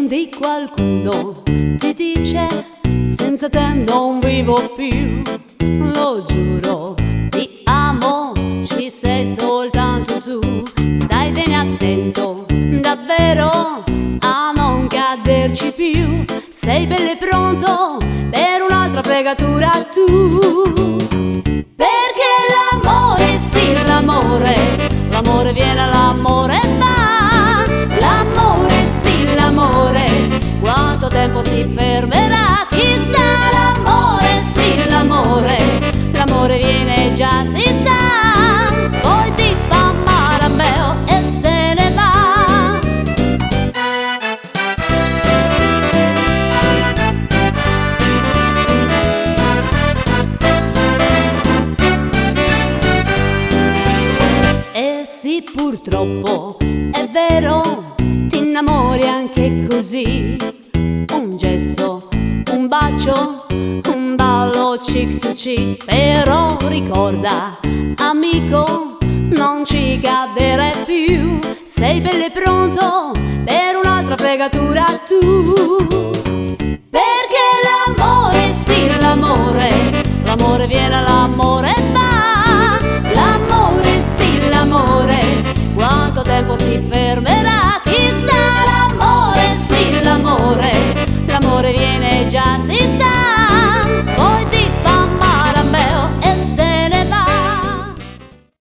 di qualcuno ti dice senza te non vivo più, lo giuro, ti amo, ci sei soltanto tu. Stai bene attento, davvero, a non caderci più. Sei bello e pronto per un'altra fregatura tu. Perché l'amore, sì l'amore, l'amore viene, l'amore va. L'amore, sì l'amore, quanto tempo si fermerà? Chissà, l'amore, sì l'amore, l'amore viene già si sa, poi ti fa male a me e se ne va. E sì, purtroppo è vero, ti innamori anche così. Un gesto, un bacio, un ballo chic to chic. Però ricorda, amico, non ci cadere più. Sei bello e pronto per un'altra fregatura tu.